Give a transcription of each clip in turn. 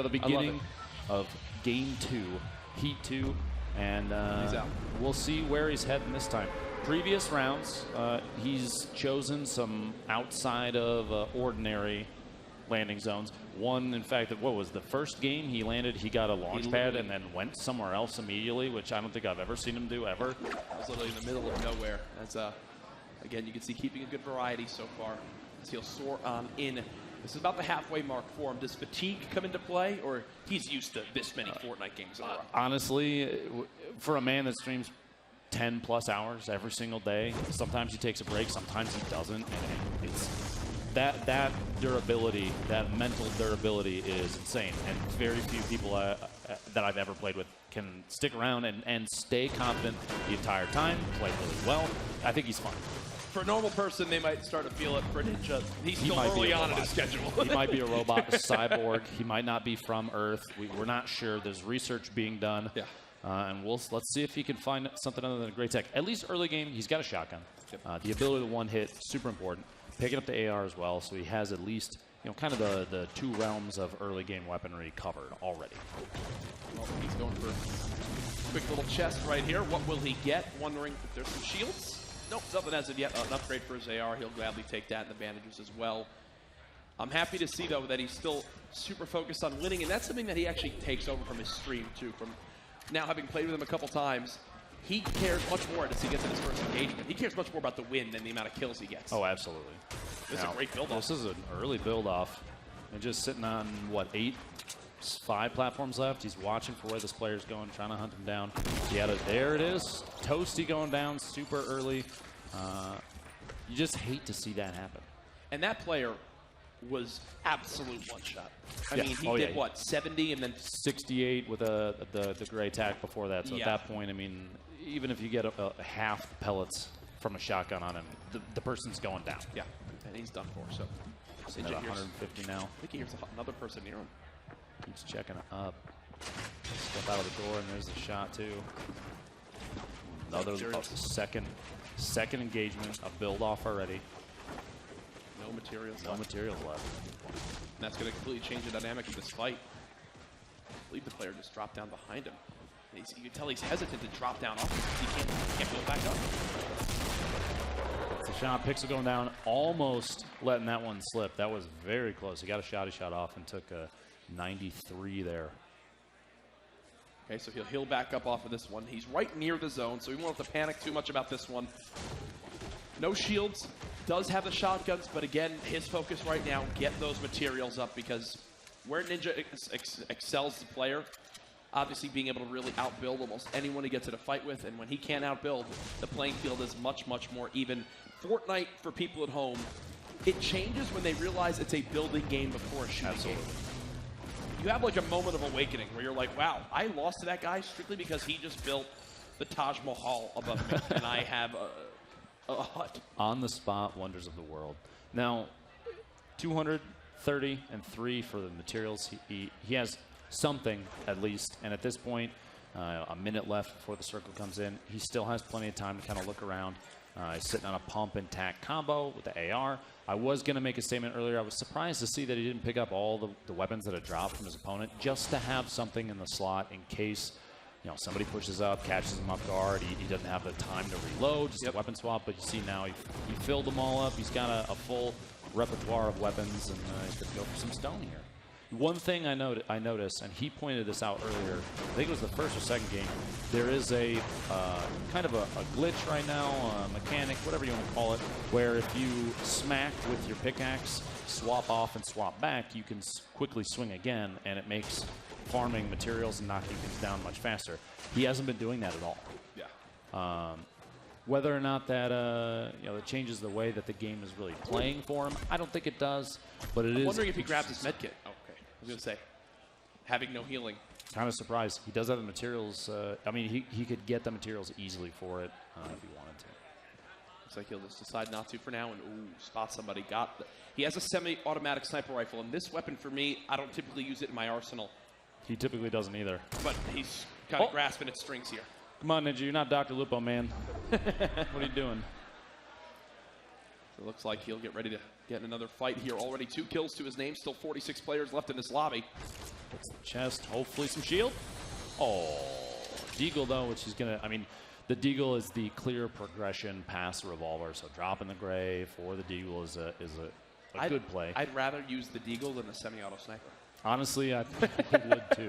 go, the beginning of Game 2, Heat 2, and we'll see where he's heading this time. Previous rounds, he's chosen some outside of ordinary landing zones. One, in fact, what was the first game he landed, he got a launch pad and then went somewhere else immediately, which I don't think I've ever seen him do, ever. It was literally in the middle of nowhere. As, again, you can see keeping a good variety so far as he'll soar on in. This is about the halfway mark for him. Does fatigue come into play, or he's used to this many Fortnite games in a row? Honestly, for a man that streams 10+ hours every single day, sometimes he takes a break, sometimes he doesn't, and it's that durability, that mental durability is insane, and very few people that I've ever played with can stick around and stay confident the entire time, play really well. I think he's fun. For a normal person, they might start to feel it. For Ninja, he's still early on in his schedule. He might be a robot, a cyborg. He might not be from Earth. We're not sure. There's research being done. Yeah. And let's see if he can find something other than a great tech. At least early game, he's got a shotgun. Yep. The ability to one hit, super important. Picking up the AR as well, so he has at least, kind of the two realms of early game weaponry covered already. Well, he's going for a quick little chest right here. What will he get? Wondering if there's some shields. Nope, nothing as of yet. An upgrade for his AR. He'll gladly take that and the bandages as well. I'm happy to see, though, that he's still super focused on winning, and that's something that he actually takes over from his stream, too. From now having played with him a couple times, he cares much more as he gets in his first engagement. He cares much more about the win than the amount of kills he gets. Oh, absolutely. This is a great build-off. This is an early build-off. And just sitting on, what, 5 platforms left. He's watching for where this player's going, trying to hunt him down. There it is. Toasty going down super early. You just hate to see that happen. And that player was absolute one-shot. I mean, he did, what, 70 and then 68 with the gray tack before that. So at that point, I mean, even if you get a half the pellets from a shotgun on him, the person's going down. Yeah, and he's done for. So at 150 now. I think he hears another person near him. Keeps checking up. Step out of the door, and there's the shot, too. Another second engagement, a build-off already. No materials left. And that's going to completely change the dynamic of this fight. I believe the player just dropped down behind him. You can tell he's hesitant to drop down off him. He can't build back up. That's the shot. Pixel going down, almost letting that one slip. That was very close. He got a shot, he shot off and took a 93 there. Okay, so he'll heal back up off of this one. He's right near the zone, so we won't have to panic too much about this one. No shields. Does have the shotguns, but again, his focus right now, get those materials up, because where Ninja excels the player, obviously being able to really outbuild almost anyone he gets in a fight with, and when he can't outbuild, the playing field is much, much more even. Fortnite, for people at home, it changes when they realize it's a building game before a shooting game. You have like a moment of awakening where you're like, wow, I lost to that guy strictly because he just built the Taj Mahal above me, and I have a hut. On the spot wonders of the world. Now, 230-3 for the materials. He has something at least, and at this point, a minute left before the circle comes in. He still has plenty of time to kind of look around. He's sitting on a pump and tack combo with the AR. I was going to make a statement earlier. I was surprised to see that he didn't pick up all the weapons that had dropped from his opponent, just to have something in the slot in case somebody pushes up, catches him off guard. He doesn't have the time to reload, just a weapon swap. But you see now he filled them all up. He's got a full repertoire of weapons, and he's going to go for some stone here. One thing I noticed, and he pointed this out earlier, I think it was the first or second game, there is a kind of a glitch right now, a mechanic, whatever you want to call it, where if you smack with your pickaxe, swap off and swap back, you can quickly swing again, and it makes farming materials and knocking things down much faster. He hasn't been doing that at all. Yeah. Whether or not that it changes the way that the game is really playing for him, I don't think it does, but I'm wondering if he grabs his med kit. I was going to say, having no healing. Kind of surprised. He does have the materials. I mean, he could get the materials easily for it if he wanted to. Looks like he'll just decide not to for now, and spot somebody. He has a semi-automatic sniper rifle, and this weapon for me, I don't typically use it in my arsenal. He typically doesn't either. But he's kind of grasping at strings here. Come on, Ninja, you're not Dr. Lupo, man. What are you doing? It looks like he'll get ready to get in another fight here. Already 2 kills to his name. Still 46 players left in this lobby. Hits the chest. Hopefully some shield. Oh, Deagle though, which is gonna. I mean, the Deagle is the clear progression past the revolver. So dropping the gray for the Deagle is a good play. I'd rather use the Deagle than the semi-auto sniper. Honestly, I would too.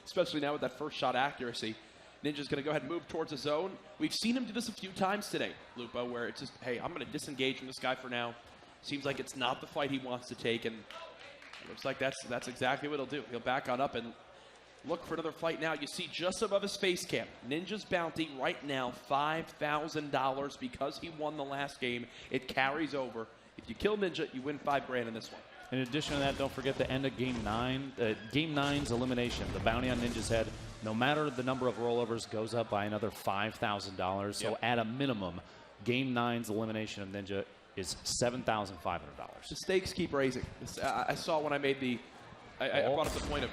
Especially now with that first shot accuracy. Ninja's going to go ahead and move towards the zone. We've seen him do this a few times today, Lupo, where it's just, hey, I'm going to disengage from this guy for now. Seems like it's not the fight he wants to take, and it looks like that's exactly what he'll do. He'll back on up and look for another fight now. You see just above his face cam, Ninja's bounty right now, $5,000 because he won the last game. It carries over. If you kill Ninja, you win $5,000 in this one. In addition to that, don't forget the end of Game 9. Game 9's elimination, the bounty on Ninja's head, no matter the number of rollovers, goes up by another $5,000. So at a minimum, Game 9's elimination of Ninja is $7,500. The stakes keep raising. I saw when I made the I brought up the point of,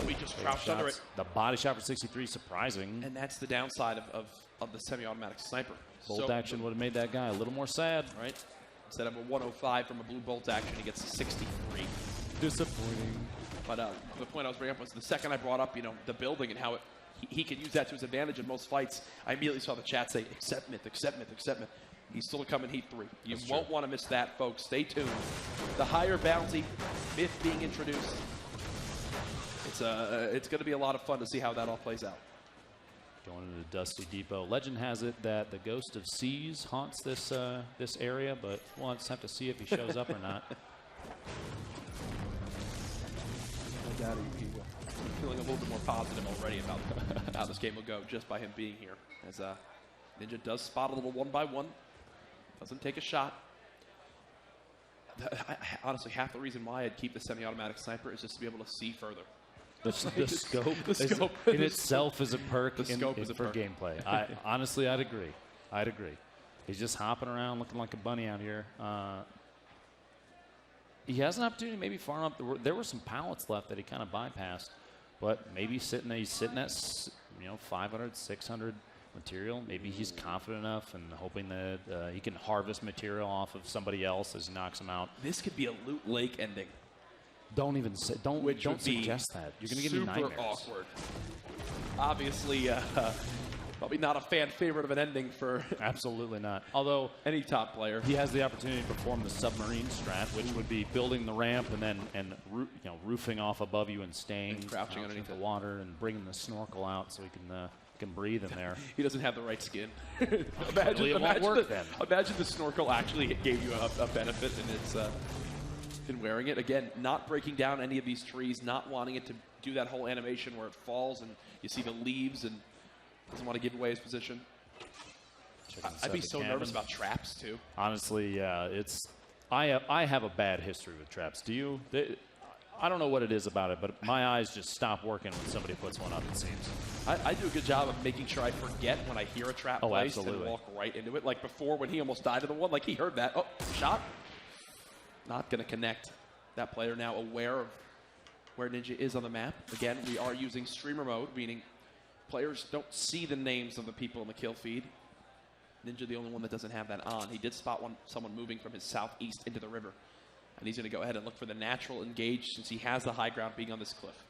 we just crouched under it. The body shot for 63, surprising. And that's the downside of the semi-automatic sniper. Bolt action would have made that guy a little more sad. Right? Instead of a 105 from a blue bolt action, he gets a 63. Disappointing. But the point I was bringing up was the second I brought up, the building and how he could use that to his advantage in most fights. I immediately saw the chat say, accept myth, accept myth, accept myth. He's still to come in Heat 3. You won't want to miss that, folks. Stay tuned. The higher bounty, myth being introduced. It's going to be a lot of fun to see how that all plays out. Going into Dusty Depot. Legend has it that the Ghost of Seas haunts this this area, but we'll just have to see if he shows up or not. I'm feeling a little bit more positive already about how this game will go just by him being here. As Ninja does spot a little 1-by-1. Doesn't take a shot. Honestly, half the reason why I'd keep the semi-automatic sniper is just to be able to see further. The scope in itself is a perk for gameplay. Honestly, I'd agree. He's just hopping around looking like a bunny out here. He has an opportunity maybe farm up. There were some pallets left that he kind of bypassed, but maybe he's sitting at 500, 600 material. Maybe he's confident enough and hoping that he can harvest material off of somebody else as he knocks him out. This could be a loot lake ending. Don't even say. Don't suggest that. You're going to give me nightmares. Super awkward. Obviously, probably not a fan favorite of an ending for absolutely not. Although any top player, he has the opportunity to perform the submarine strat, which would be building the ramp and then roofing off above you and staying and crouching underneath the water and bringing the snorkel out so he can breathe in there. He doesn't have the right skin. Imagine the snorkel actually gave you a benefit and it's in wearing it. Again, not breaking down any of these trees, not wanting it to do that whole animation where it falls and you see the leaves and doesn't want to give away his position. I'd be so nervous about traps too. Honestly, I have a bad history with traps. Do you? I don't know what it is about it, but my eyes just stop working when somebody puts one up, it seems. I do a good job of making sure I forget when I hear a trap placed and walk right into it. Like before when he almost died to the one, like he heard that. Oh, shot. Not going to connect. That player now aware of where Ninja is on the map. Again, we are using streamer mode, meaning players don't see the names of the people in the kill feed. Ninja the only one that doesn't have that on. He did spot someone moving from his southeast into the river. And he's going to go ahead and look for the natural engage since he has the high ground being on this cliff.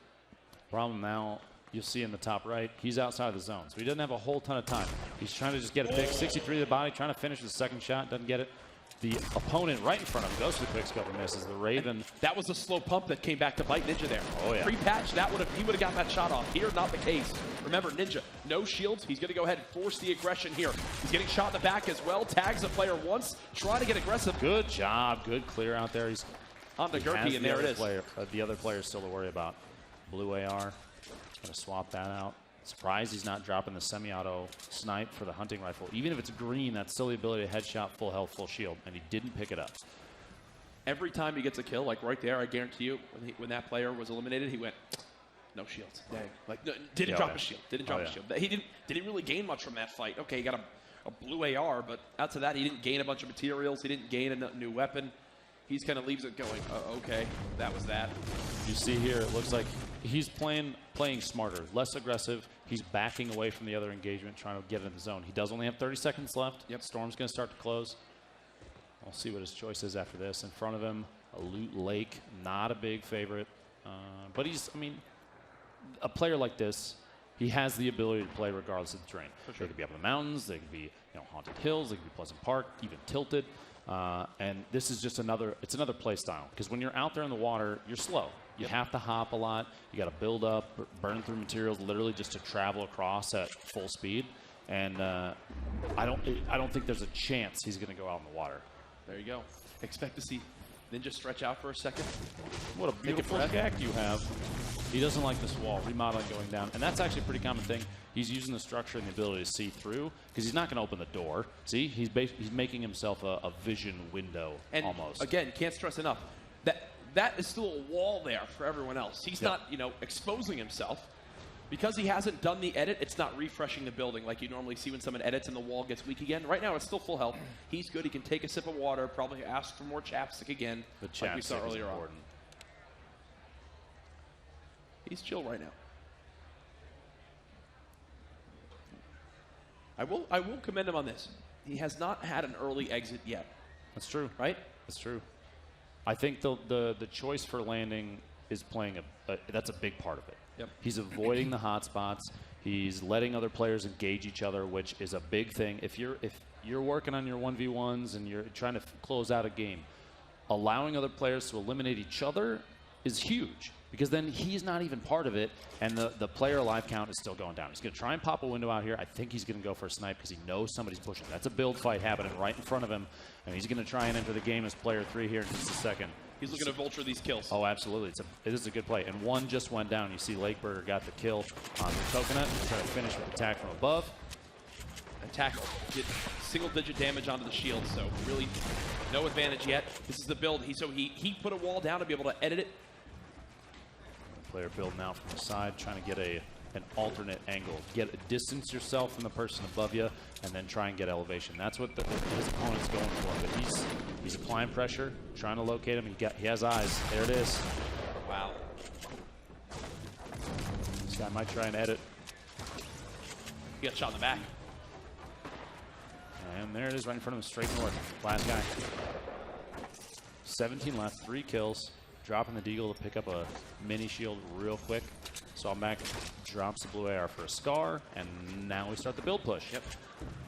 Problem now, you'll see in the top right, he's outside of the zone. So he doesn't have a whole ton of time. He's trying to just get a pick. 63 to the body, trying to finish the second shot, doesn't get it. The opponent right in front of him goes to the quick scope and misses. The Raven. That was a slow pump that came back to bite Ninja there. Oh, yeah. Pre-patch, he would have gotten that shot off. Here, not the case. Remember, Ninja, no shields. He's going to go ahead and force the aggression here. He's getting shot in the back as well. Tags the player once, trying to get aggressive. Good job. Good clear out there. He's on the Gurky, and there it is. The other player is still to worry about. Blue AR. Going to swap that out. Surprised he's not dropping the semi-auto snipe for the hunting rifle. Even if it's green, that's still the ability to headshot, full health, full shield, and he didn't pick it up. Every time he gets a kill, like right there, I guarantee you, when that player was eliminated, he went, no shields. Dang. Like, didn't drop a shield. Didn't drop a shield. He didn't really gain much from that fight. Okay, he got a blue AR, but outside that, he didn't gain a bunch of materials. He didn't gain a new weapon. He kind of leaves it going, okay, that was that. You see here, it looks like he's playing smarter, less aggressive. He's backing away from the other engagement, trying to get in the zone. He does only have 30 seconds left. Yep. Storm's going to start to close. We'll see what his choice is after this. In front of him, a Loot Lake, not a big favorite. But he's, I mean, a player like this, he has the ability to play regardless of the terrain. Sure. They could be up in the mountains, they could be, Haunted Hills, they could be Pleasant Park, even Tilted. And this is just another play style. Because when you're out there in the water, you're slow. You have to hop a lot. You got to build up, burn through materials literally just to travel across at full speed. And I don't think there's a chance he's going to go out in the water. There you go. Expect to see Ninja stretch out for a second. What a beautiful deck you have. He doesn't like this wall, remodeling going down. And that's actually a pretty common thing. He's using the structure and the ability to see through because he's not going to open the door. See, he's making himself a vision window and almost. Again, can't stress enough, that is still a wall there for everyone else. He's not, exposing himself. Because he hasn't done the edit, it's not refreshing the building like you normally see when someone edits and the wall gets weak again. Right now, it's still full health. He's good. He can take a sip of water, probably ask for more chapstick again, the chapstick like we saw earlier on. He's chill right now. I will commend him on this. He has not had an early exit yet. That's true. Right? That's true. I think the choice for landing is playing that's a big part of it. Yep. He's avoiding the hot spots. He's letting other players engage each other, which is a big thing. If you're working on your 1v1s and you're trying to close out a game, allowing other players to eliminate each other is huge because then he's not even part of it, and the player alive count is still going down. He's going to try and pop a window out here. I think he's going to go for a snipe because he knows somebody's pushing. That's a build fight happening right in front of him, and he's going to try and enter the game as player 3 here in just a second. He's looking to vulture these kills. Oh, absolutely. It is a good play. And one just went down. You see Lakeburger got the kill on the Coconut. He's trying to finish with attack from above. Attack did single-digit damage onto the shield, so really no advantage yet. This is the build. He put a wall down to be able to edit it. Player build now from the side, trying to get an alternate angle. Distance yourself from the person above you, and then try and get elevation. That's what his opponent's going for. But he's applying pressure, trying to locate him. He has eyes. There it is. Wow. This guy might try and edit. He got shot in the back. And there it is, right in front of him, straight north. Last guy. 17 left, 3 kills. Dropping the deagle to pick up a mini shield real quick. Sawback drops the blue AR for a scar, and now we start the build push. Yep.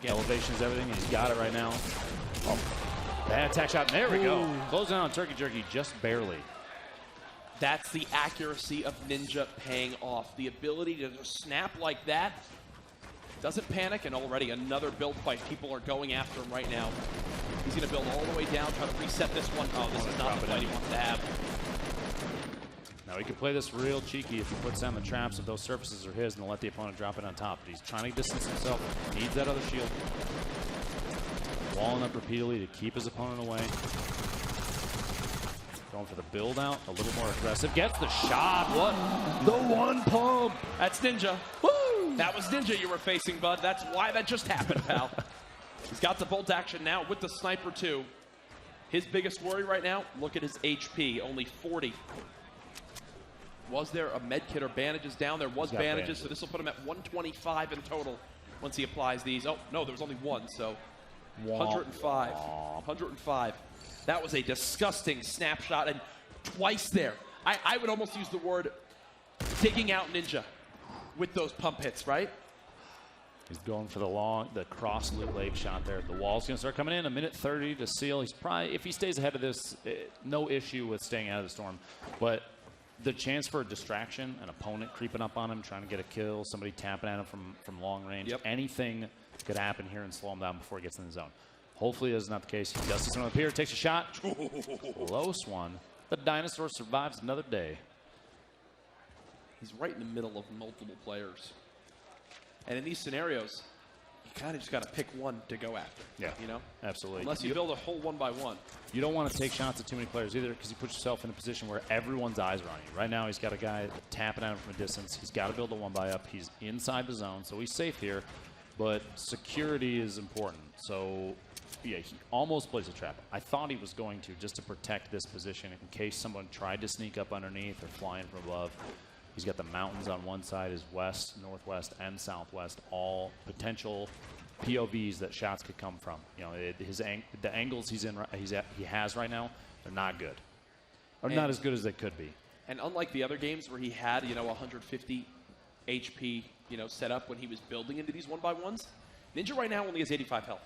Elevation is everything. He's got it right now. Oh, bad attack shot. There we go. Closing on Turkey Jerky just barely. That's the accuracy of Ninja paying off. The ability to just snap like that. Doesn't panic, and already another build fight. People are going after him right now. He's going to build all the way down, try to reset this one. Oh, this is not the fight he wants to have. Now he can play this real cheeky if he puts down the traps if those surfaces are his and let the opponent drop it on top. But he's trying to distance himself. Needs that other shield. Walling up repeatedly to keep his opponent away. Going for the build out, a little more aggressive. Gets the shot. What? The one pump. That's Ninja. Woo! That was Ninja you were facing, bud. That's why that just happened, pal. He's got the bolt action now with the sniper too. His biggest worry right now, look at his HP, only 40. Was there a med kit or bandages down? There was bandages, so this will put him at 125 in total once he applies these. Oh, no, there was only one, so 105. 105. That was a disgusting snapshot, and twice there. I would almost use the word digging out Ninja with those pump hits, right? He's going for the cross Loot Lake shot there. The wall's going to start coming in. A minute 30 to seal. He's probably, if he stays ahead of this, no issue with staying out of the storm. But the chance for a distraction, an opponent creeping up on him, trying to get a kill, somebody tapping at him from long range, anything could happen here and slow him down before he gets in the zone. Hopefully that's not the case. He does this on the pier, takes a shot. Close one. The dinosaur survives another day. He's right in the middle of multiple players. And in these scenarios, you kind of just got to pick one to go after. Yeah, you know? Absolutely. Unless you build a whole one by one. You don't want to take shots at too many players either because you put yourself in a position where everyone's eyes are on you. Right now, he's got a guy tapping at him from a distance. He's got to build a one by up. He's inside the zone, so he's safe here. But security is important. So, yeah, he almost plays a trap. I thought he was going to just to protect this position in case someone tried to sneak up underneath or flying from above. He's got the mountains on one side, his west, northwest, and southwest, all potential POVs that shots could come from. You know, the angles he has right now, they're not good, or not as good as they could be. And unlike the other games where he had 150 HP set up when he was building into these 1x1s, Ninja right now only has 85 health.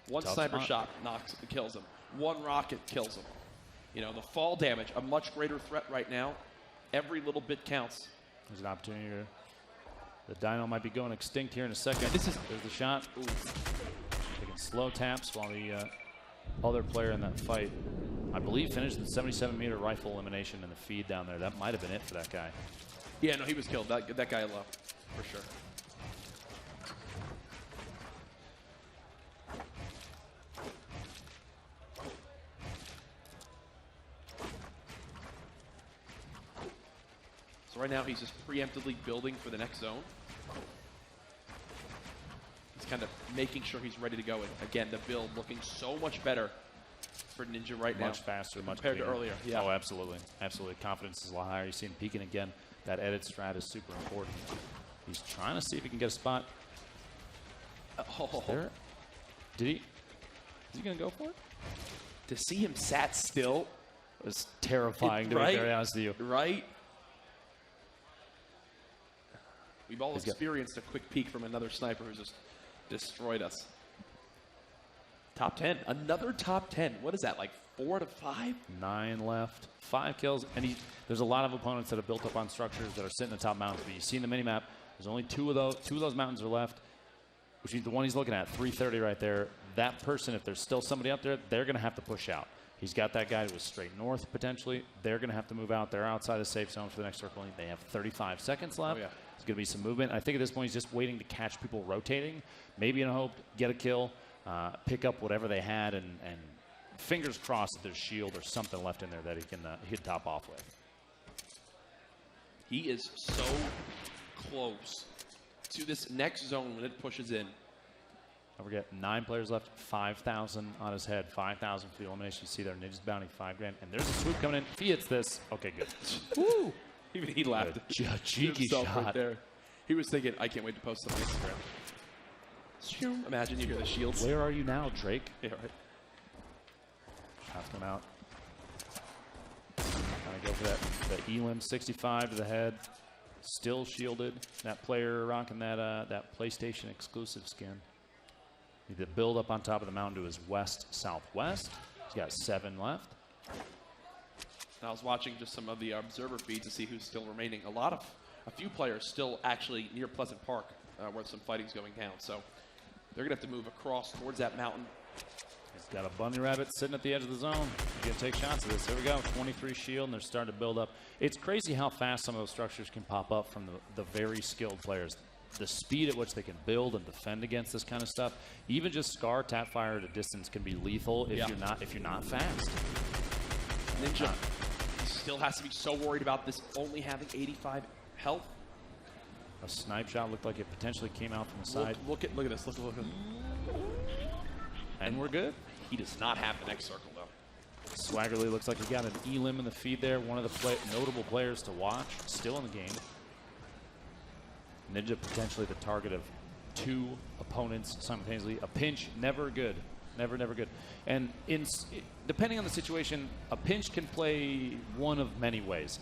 One sniper shot kills him. One rocket kills him. The fall damage, a much greater threat right now. Every little bit counts. There's an opportunity here. The Dino might be going extinct here in a second. There's the shot. Ooh. Taking slow taps while the other player in that fight, I believe, finished the 77-meter rifle elimination in the feed down there. That might have been it for that guy. Yeah, no, he was killed. That guy left, for sure. So right now he's just preemptively building for the next zone. He's kind of making sure he's ready to go. And again, the build looking so much better for Ninja right now. Much faster, much compared cleaner. to earlier. Yeah. Oh, absolutely. Absolutely. Confidence is a lot higher. You see him peeking again. That edit strat is super important. He's trying to see if he can get a spot. There. Is he going to go for it? To see him sat still was terrifying, to be very honest with you. Right? We've all experienced a quick peek from another sniper who's just destroyed us. Top 10. Another top 10. What is that, like 4 to 5? 9 left. 5 kills. And there's a lot of opponents that have built up on structures that are sitting in the top mountains. But you see in the minimap, there's only 2 of those. 2 of those mountains are left, which means the one he's looking at, 330 right there. That person, if there's still somebody up there, they're going to have to push out. He's got that guy who was straight north, potentially. They're going to have to move out. They're outside the safe zone for the next circle. They have 35 seconds left. Oh, yeah. There's going to be some movement. I think at this point he's just waiting to catch people rotating. Maybe in a hope, get a kill, pick up whatever they had, and fingers crossed that there's shield or something left in there that he can top off with. He is so close to this next zone when it pushes in. Don't forget, 9 players left, 5,000 on his head, 5,000 for the elimination. You see there, Ninja's bounty, $5 grand. And there's a swoop coming in. If he hits this, okay, good. Woo! Even he laughed. Cheeky shot. Right there. He was thinking, I can't wait to post this on Instagram. Imagine you hear the shields. Where are you now, Drake? Yeah, right. Shots come out. Trying to go for that Elim 65 to the head. Still shielded. That player rocking that PlayStation exclusive skin. Need to build up on top of the mountain to his west-southwest. He's got 7 left. I was watching just some of the observer feeds to see who's still remaining. A few players still actually near Pleasant Park where some fighting's going down. So they're going to have to move across towards that mountain. He's got a bunny rabbit sitting at the edge of the zone. He's going to take shots of this. Here we go. 23 shield, and they're starting to build up. It's crazy how fast some of those structures can pop up from the very skilled players. The speed at which they can build and defend against this kind of stuff. Even just Scar tap fire at a distance can be lethal if you're not fast. Ninja still has to be so worried about this only having 85 health. A snipe shot looked like it potentially came out from the side. Look at this. Look at this. And we're good. He does not have the next circle, though. Swaggerly looks like he got an Elim in the feed there. One of the notable players to watch. Still in the game. Ninja potentially the target of 2 opponents simultaneously. A pinch, never good. Never good. And depending on the situation, a pinch can play one of many ways.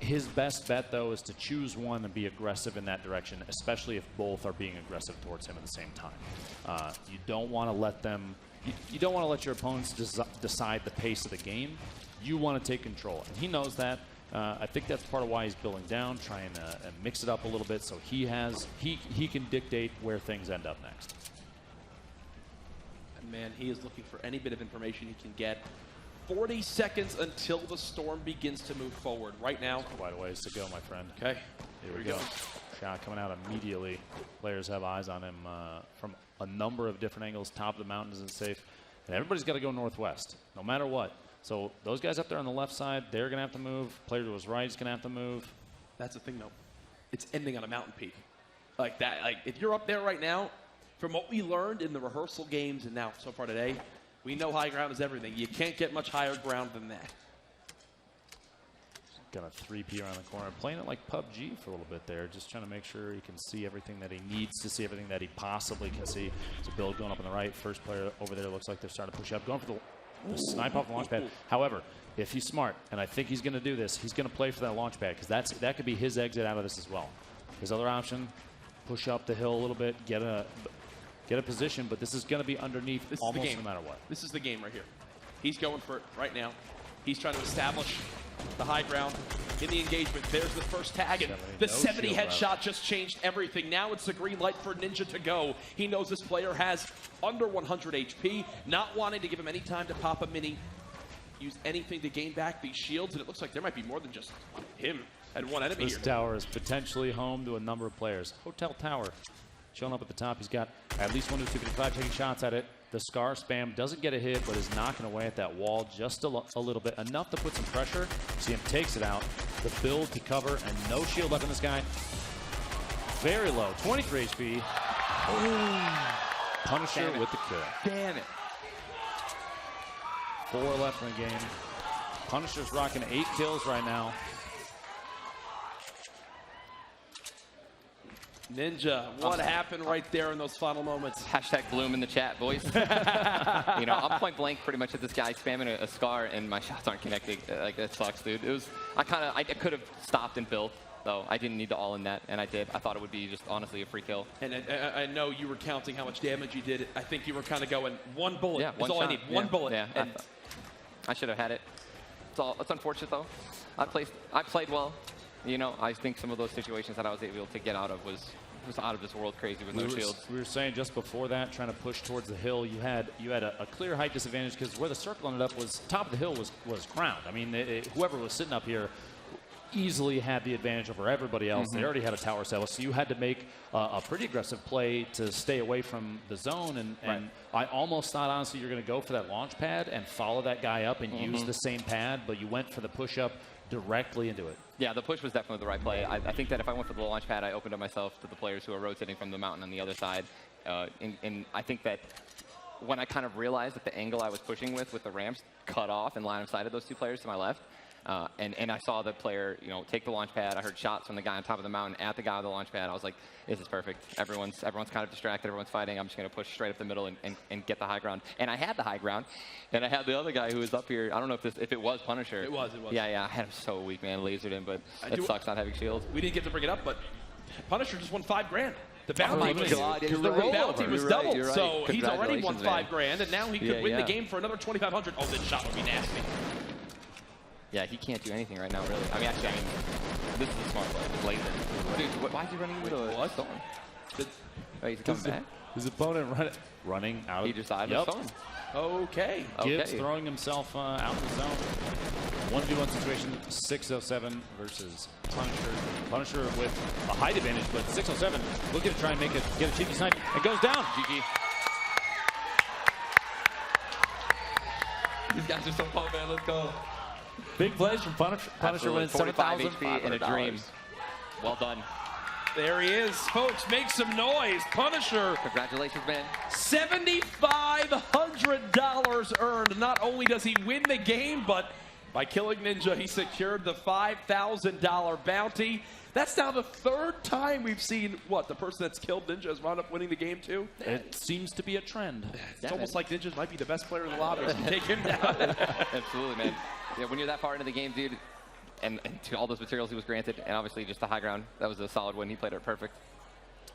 His best bet, though, is to choose one and be aggressive in that direction, especially if both are being aggressive towards him at the same time. You don't want to let them. You don't want to let your opponents decide the pace of the game. You want to take control, and he knows that. I think that's part of why he's building down, trying to mix it up a little bit, so he can dictate where things end up next. And man, he is looking for any bit of information he can get. 40 seconds until the storm begins to move forward. Right now, quite a ways to go, my friend. Okay, here we go. Shot coming out immediately. Players have eyes on him from a number of different angles. Top of the mountain isn't safe, and everybody's got to go northwest, no matter what. So those guys up there on the left side, they're going to have to move. Player to his right is going to have to move. That's the thing, though. It's ending on a mountain peak. Like that. Like if you're up there right now, from what we learned in the rehearsal games and now so far today, we know high ground is everything. You can't get much higher ground than that. Gonna 3P around the corner, playing it like PUBG for a little bit there, just trying to make sure he can see everything that he needs to see, everything that he possibly can see. It's a build going up on the right. First player over there looks like they're starting to push up, going for the snipe off the launch pad. However, if he's smart, and I think he's going to do this, he's going to play for that launch pad because that could be his exit out of this as well. His other option, push up the hill a little bit, get a position, but this is going to be underneath almost no matter what. This is the game right here. He's going for it right now. He's trying to establish the high ground in the engagement. There's the first tag, and the 70 headshot just changed everything. Now it's the green light for Ninja to go. He knows this player has under 100 HP, not wanting to give him any time to pop a mini, use anything to gain back these shields, and it looks like there might be more than just him and one enemy here. This tower is potentially home to a number of players. Hotel Tower showing up at the top. He's got at least 1 to 255 taking shots at it. The Scar spam doesn't get a hit, but is knocking away at that wall just a little bit, enough to put some pressure. See him takes it out. The build to cover, and no shield left on this guy. Very low, 23 HP. Ooh. Punisher with the kill. Damn it. 4 left in the game. Punisher's rocking 8 kills right now. Ninja, what happened right there in those final moments? Hashtag Bloom in the chat, boys. You know, I'm point blank pretty much at this guy spamming a Scar, and my shots aren't connecting. Like, that sucks, dude. It was, I could have stopped and built, though. I didn't need to all in that, and I did. I thought it would be just honestly a free kill. And I know you were counting how much damage you did. I think you were kind of going, one bullet. Yeah, That's all shot. I need. One bullet. Yeah, and I should have had it. It's unfortunate, though. I played well. You know, I think some of those situations that I was able to get out of was out of this world crazy with no shields. We were saying just before that, trying to push towards the hill, you had a clear height disadvantage because where the circle ended up was top of the hill was crowned. I mean, whoever was sitting up here easily had the advantage over everybody else. They already had a tower set, so you had to make a pretty aggressive play to stay away from the zone. And I almost thought, honestly, you're going to go for that launch pad and follow that guy up and use the same pad, but you went for the push-up directly into it. Yeah, the push was definitely the right play. I think that if I went for the launch pad, I opened up myself to the players who are rotating from the mountain on the other side. And I think that when I kind of realized that the angle I was pushing with the ramps cut off and line of sight of those 2 players to my left, and I saw the player, you know, take the launch pad. I heard shots from the guy on top of the mountain at the guy on the launch pad. I was like, this is perfect. Everyone's kind of distracted. Everyone's fighting. I'm just going to push straight up the middle and get the high ground. And I had the high ground. And I had the other guy who was up here. I don't know if it was Punisher. It was. Yeah. I had him so weak, man. Lasered him, but it sucks not having shields. We didn't get to bring it up, but Punisher just won $5 grand. The bounty was doubled, so he's already won $5 grand, and now he could win the game for another $2,500. Oh, this shot would be nasty. Yeah, he can't do anything right now, really. I mean, actually, this is a smart play. Laser. Dude, why is he running into the storm? Oh, he's coming back? His opponent running out of he decided to storm. Okay. Gibbs throwing himself out of the zone. 1v1 situation, 607 versus Punisher. Punisher with a height advantage, but 607 looking to try and get a cheeky snipe. It goes down. GG. These guys are so pumped, man. Let's go. Big plays from Punisher. Punisher wins 45 HP in a dream. Well done. There he is, folks. Make some noise. Punisher. Congratulations, man. $7,500 earned. Not only does he win the game, but by killing Ninja, he secured the $5,000 bounty. That's now the 3rd time we've seen, the person that's killed Ninja has wound up winning the game, too? It seems to be a trend. It's almost like Ninja might be the best player in the lobby. So take him down. Absolutely, man. Yeah, when you're that far into the game, dude, and to all those materials he was granted, and obviously just the high ground, that was a solid win. He played it perfect.